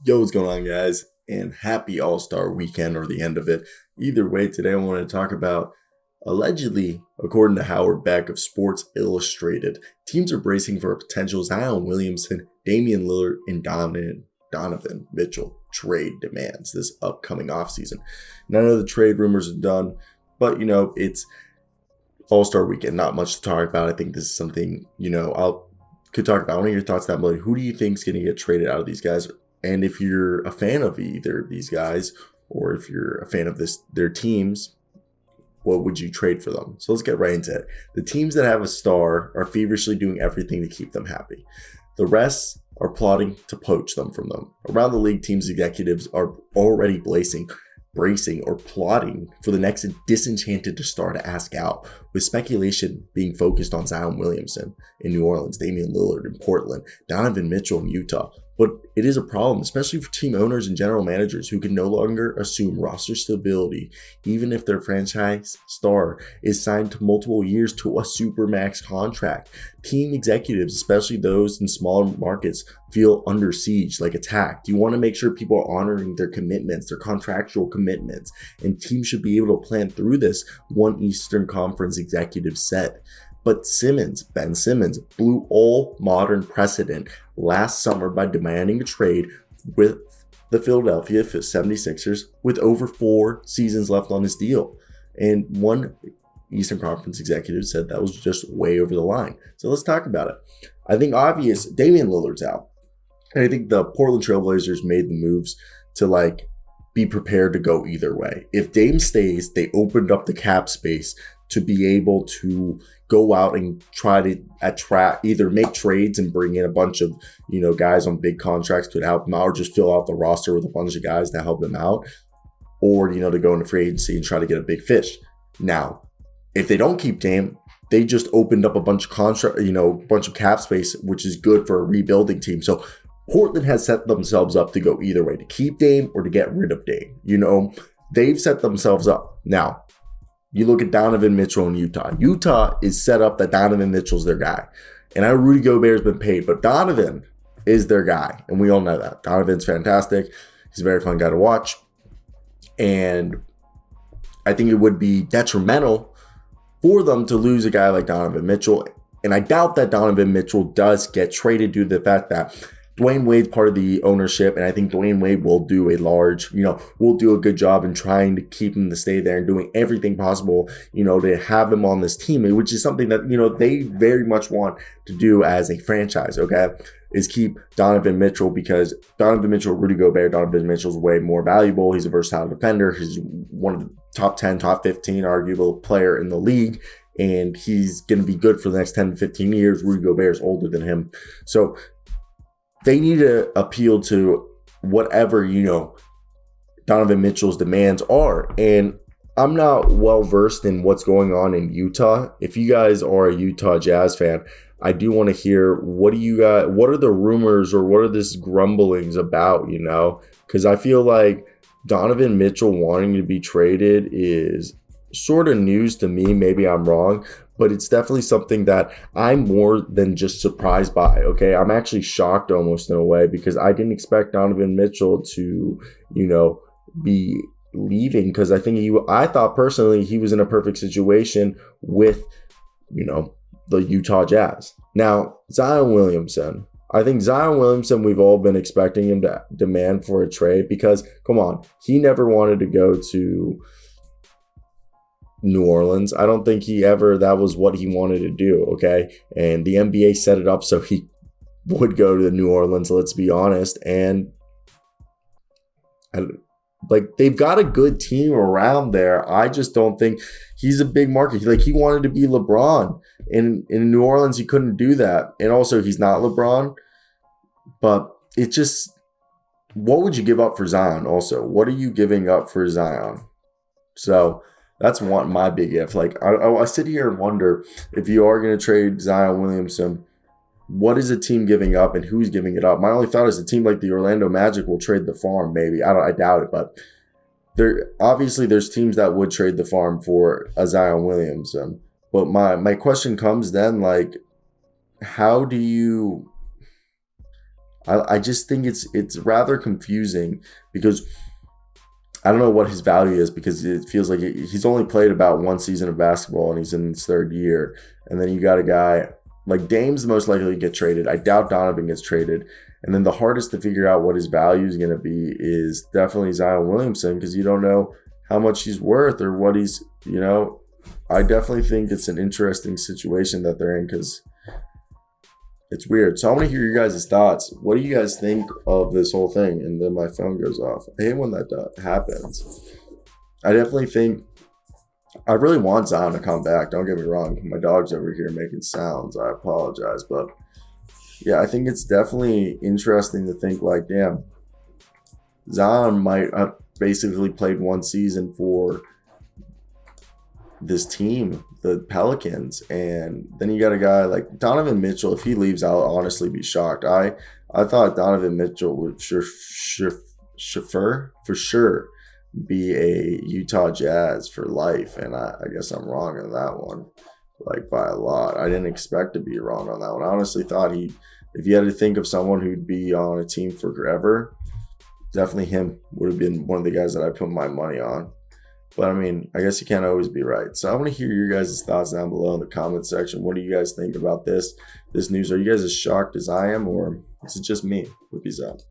Yo, what's going on, guys? And happy All-Star weekend or the end of it. Either way, today I want to talk about allegedly, according to Howard Beck of Sports Illustrated, teams are bracing for a potential Zion Williamson, Damian Lillard, and Donovan Mitchell trade demands this upcoming offseason. None of the trade rumors are done, but it's All-Star weekend. Not much to talk about. I think this is something could talk about. I want your thoughts down below. Who do you think is going to get traded out of these guys? And if you're a fan of either of these guys, or if you're a fan of their teams, what would you trade for them? So let's get right into it. The teams that have a star are feverishly doing everything to keep them happy. The rest are plotting to poach them from them. Around the league, teams executives are already bracing or plotting for the next disenchanted star to ask out, with speculation being focused on Zion Williamson in New Orleans, Damian Lillard in Portland, Donovan Mitchell in Utah. But it is a problem, especially for team owners and general managers who can no longer assume roster stability, even if their franchise star is signed to multiple years to a supermax contract. Team executives, especially those in smaller markets, feel under siege, like attacked. You want to make sure people are honoring their commitments, their contractual commitments, and teams should be able to plan through this, one Eastern Conference executive said. But Ben Simmons, blew all modern precedent last summer by demanding a trade with the Philadelphia 76ers with over 4 seasons left on his deal. And one Eastern Conference executive said that was just way over the line. So let's talk about it. I think obvious, Damian Lillard's out. And I think the Portland Trailblazers made the moves to be prepared to go either way. If Dame stays, they opened up the cap space to be able to go out and try to either make trades and bring in a bunch of, guys on big contracts to help them out, or just fill out the roster with a bunch of guys to help them out, or, to go into free agency and try to get a big fish. Now, if they don't keep Dame, they just opened up a bunch of bunch of cap space, which is good for a rebuilding team. So Portland has set themselves up to go either way, to keep Dame or to get rid of Dame. They've set themselves up. Now, you look at Donovan Mitchell in Utah. Utah is set up that Donovan Mitchell's their guy. And I know Rudy Gobert's been paid, but Donovan is their guy. And we all know that. Donovan's fantastic. He's a very fun guy to watch. And I think it would be detrimental for them to lose a guy like Donovan Mitchell. And I doubt that Donovan Mitchell does get traded due to the fact that Dwayne Wade's part of the ownership, and I think Dwayne Wade will do will do a good job in trying to keep him to stay there and doing everything possible, to have him on this team, which is something that, they very much want to do as a franchise, okay, is keep Donovan Mitchell, because Rudy Gobert, Donovan Mitchell's way more valuable. He's a versatile defender. He's one of the top 10, top 15 arguable player in the league, and he's going to be good for the next 10 to 15 years. Rudy Gobert is older than him. So they need to appeal to whatever, Donovan Mitchell's demands are. And I'm not well versed in what's going on in Utah. If you guys are a Utah Jazz fan, I do want to hear, what are the rumors, or what are this grumblings about, because I feel like Donovan Mitchell wanting to be traded is sort of news to me. Maybe I'm wrong, but it's definitely something that I'm more than just surprised by, okay? I'm actually shocked almost in a way, because I didn't expect Donovan Mitchell to, be leaving, because I thought personally he was in a perfect situation with, the Utah Jazz. Now, Zion Williamson. I think Zion Williamson, we've all been expecting him to demand for a trade, because, come on, he never wanted to go to New Orleans. I don't think that was what he wanted to do, okay? And the NBA set it up so he would go to New Orleans, let's be honest. And they've got a good team around there. I just don't think he's a big market. He wanted to be LeBron. In New Orleans, he couldn't do that. And also, he's not LeBron. But it just, what would you give up for Zion also? What are you giving up for Zion? So that's my big if. I sit here and wonder, if you are going to trade Zion Williamson, what is a team giving up and who's giving it up? My only thought is a team like the Orlando Magic will trade the farm, maybe. I doubt it, but there's teams that would trade the farm for a Zion Williamson. But my question comes then, how do you I just think it's rather confusing because I don't know what his value is, because it feels like he's only played about one season of basketball and he's in his third year. And then you got a guy like Dame's most likely to get traded. I doubt Donovan gets traded. And then the hardest to figure out what his value is going to be is definitely Zion Williamson, because you don't know how much he's worth or what he's, I definitely think it's an interesting situation that they're in, because it's weird. So I want to hear your guys' thoughts. What do you guys think of this whole thing? And then my phone goes off. I hate when that happens. I definitely think I really want Zion to come back. Don't get me wrong. My dog's over here making sounds. I apologize. But yeah, I think it's definitely interesting to think like, damn, Zion might have basically played one season for this team, the Pelicans, and then you got a guy like Donovan Mitchell. If he leaves, I'll honestly be shocked. I thought Donovan Mitchell would for sure be a Utah Jazz for life, and I guess I'm wrong on that one, like by a lot. I didn't expect to be wrong on that one. I honestly thought if you had to think of someone who'd be on a team for forever, definitely him would have been one of the guys that I put my money on. But I mean, I guess you can't always be right. So I want to hear your guys' thoughts down below in the comment section. What do you guys think about this news? Are you guys as shocked as I am, or is it just me? Peace out.